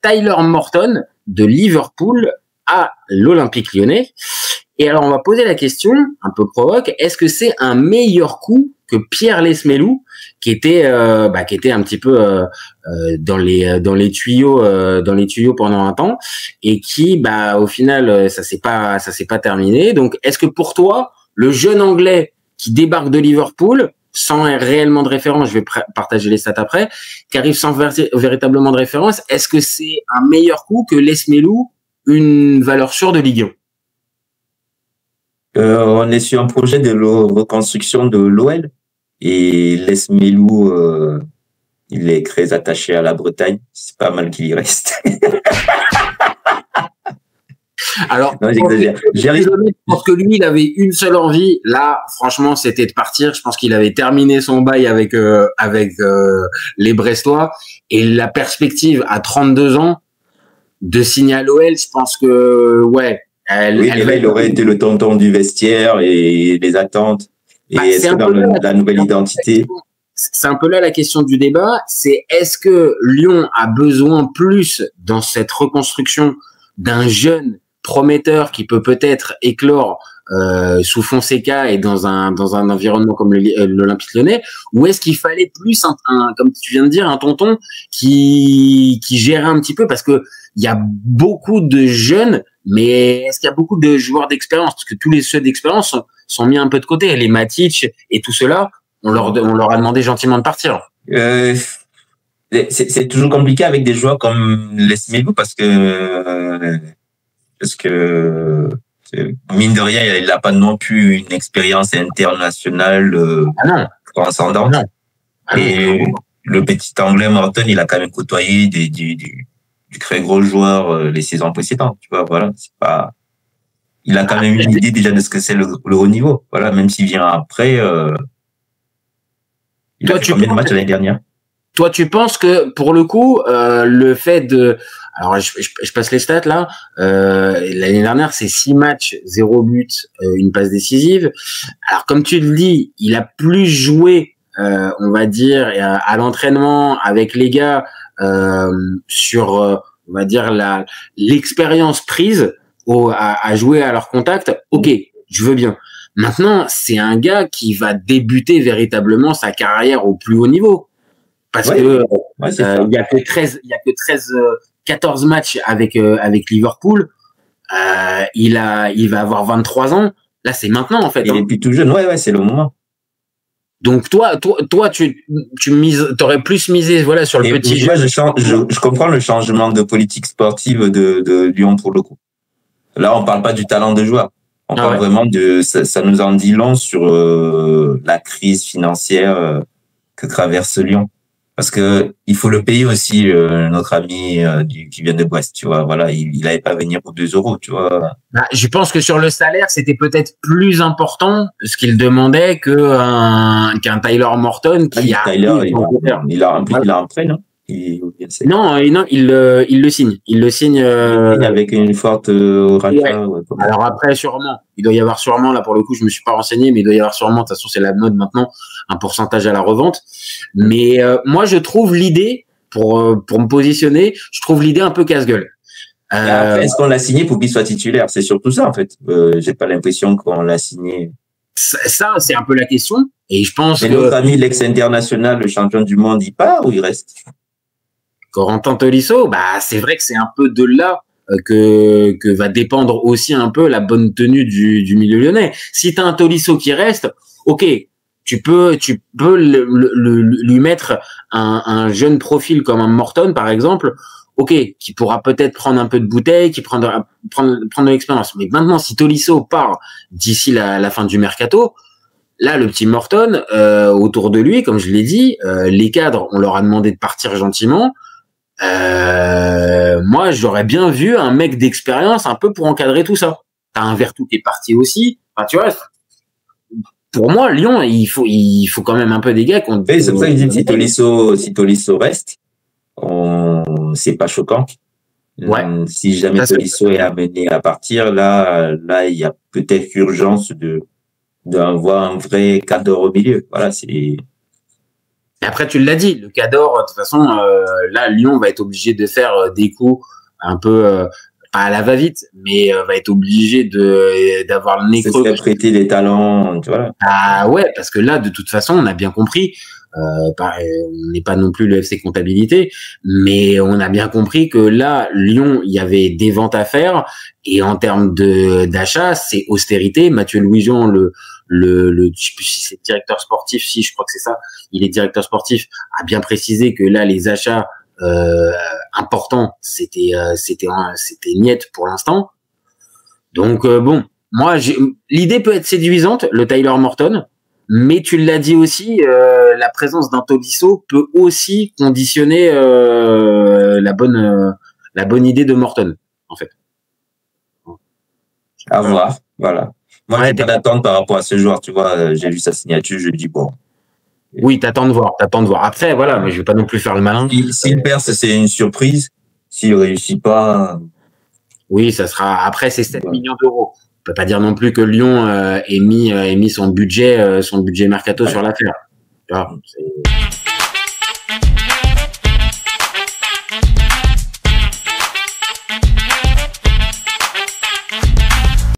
Tyler Morton de Liverpool à l'Olympique Lyonnais. Et alors, on va poser la question, un peu provoque, est-ce que c'est un meilleur coup que Pierre Lesmelou, qui était un petit peu dans les tuyaux pendant un temps, et qui, au final, ça s'est pas terminé. Donc, est-ce que pour toi, le jeune Anglais qui débarque de Liverpool, sans réellement de référence, je vais partager les stats après, qui arrive sans véritablement de référence, est-ce que c'est un meilleur coup que Lesmelou, une valeur sûre de Ligue 1? On est sur un projet de reconstruction de l'OL et Lesmelou, il est très attaché à la Bretagne. C'est pas mal qu'il y reste. Alors, non, je pense que lui, il avait une seule envie. Là, franchement, c'était de partir. Je pense qu'il avait terminé son bail avec les Brestois. Et la perspective à 32 ans de signer à l'OL, je pense que, ouais. Il aurait été le tonton du vestiaire et les attentes. Et est-ce que dans la nouvelle identité? C'est un peu là la question du débat. C'est est-ce que Lyon a besoin plus dans cette reconstruction d'un jeune prometteur qui peut peut-être éclore sous Fonseca et dans un environnement comme l'Olympique Lyonnais, ou est-ce qu'il fallait plus comme tu viens de dire, un tonton qui gérait un petit peu, parce que il y a beaucoup de jeunes, mais est-ce qu'il y a beaucoup de joueurs d'expérience, parce que tous les ceux d'expérience sont mis un peu de côté, les Matic et tout cela, on leur a demandé gentiment de partir. C'est toujours compliqué avec des joueurs comme Lesmelou parce que mine de rien, il n'a pas non plus une expérience internationale transcendante. Et le petit Anglais Morton, il a quand même côtoyé du très gros joueur les saisons précédentes. Tu vois, voilà, c'est pas. Il a quand même une idée déjà de ce que c'est le haut niveau. Voilà, même s'il vient après. Il a fait combien de matchs l'année dernière? Toi, tu penses que pour le coup, le fait de, alors je passe les stats là. L'année dernière, c'est 6 matchs, 0 but, une passe décisive. Alors comme tu le dis, il a plus joué, on va dire, à l'entraînement avec les gars sur, on va dire l'expérience prise à jouer à leur contact. Ok, je veux bien. Maintenant, c'est un gars qui va débuter véritablement sa carrière au plus haut niveau. Parce que il y a que 14 matchs avec Liverpool. Il va avoir 23 ans. Là, c'est maintenant en fait. Il est plus tout jeune. Ouais, c'est le moment. Donc toi, tu t'aurais plus misé sur le petit. Moi, je comprends le changement de politique sportive de Lyon pour le coup. Là, on parle pas du talent de joueur. On parle vraiment ça nous en dit long sur la crise financière que traverse Lyon. Parce que il faut le payer aussi, notre ami qui vient de Brest, tu vois. Voilà, il n'allait pas venir pour 2 €, tu vois. Je pense que sur le salaire, c'était peut-être plus important ce qu'il demandait qu'un Tyler Morton qui Tyler, il a un prêt, non? Non, il le signe. Il le signe avec une forte rachat. Alors après, sûrement, il doit y avoir sûrement, là pour le coup, je me suis pas renseigné, mais il doit y avoir sûrement, de toute façon, c'est la mode maintenant, un pourcentage à la revente. Mais moi, je trouve l'idée, pour me positionner, je trouve l'idée un peu casse-gueule. Après, est-ce qu'on l'a signé pour qu'il soit titulaire? C'est surtout ça, en fait. J'ai pas l'impression qu'on l'a signé. Ça, c'est un peu la question. Et je pense que notre ami l'ex-international, le champion du monde, il part ou il reste? Corentin Tolisso, c'est vrai que c'est un peu de là que va dépendre aussi un peu la bonne tenue du milieu lyonnais. Si t'as un Tolisso qui reste, ok, tu peux lui mettre un jeune profil comme un Morton par exemple, ok, qui pourra peut-être prendre un peu de bouteille, qui prendre de l'expérience. Mais maintenant, si Tolisso part d'ici la fin du mercato, là, le petit Morton, autour de lui, comme je l'ai dit, les cadres, on leur a demandé de partir gentiment. Moi, j'aurais bien vu un mec d'expérience un peu pour encadrer tout ça. T'as un Vertou qui est parti aussi. Enfin, tu vois, pour moi, Lyon, il faut quand même un peu des gars qu'on. C'est pour ça que je dis, si Tolisso reste, c'est pas choquant. Ouais. Si jamais Tolisso est amené à partir, là, il y a peut-être urgence d'avoir un vrai cadre au milieu. Voilà, Et après, tu l'as dit, le Cador, de toute façon, là, Lyon va être obligé de faire des coups un peu, pas à la va-vite, mais va être obligé d'avoir le nez creux. C'est prêter des talents, voilà. Ah ouais, parce que là, de toute façon, on a bien compris, on n'est pas non plus le FC Comptabilité, mais on a bien compris que là, Lyon, il y avait des ventes à faire, et en termes d'achat, c'est austérité. Mathieu Louis-Jean, je sais plus si c'est directeur sportif, si je crois que c'est ça, il est directeur sportif, a bien précisé que là, les achats importants, c'était niet pour l'instant. Donc bon, moi, l'idée peut être séduisante, le Tyler Morton, mais tu l'as dit aussi, la présence d'un Tolisso peut aussi conditionner la bonne idée de Morton, en fait. À voir, voilà. Moi, j'ai pas d'attente par rapport à ce joueur, tu vois. J'ai vu sa signature, je dis bon. Oui, t'attends de voir. Après, voilà, mais je vais pas non plus faire le malin. S'il perce, c'est une surprise. S'il réussit pas. Oui, ça sera. Après, c'est 7 millions d'euros. On peut pas dire non plus que Lyon ait mis son budget mercato sur l'affaire. Tu vois,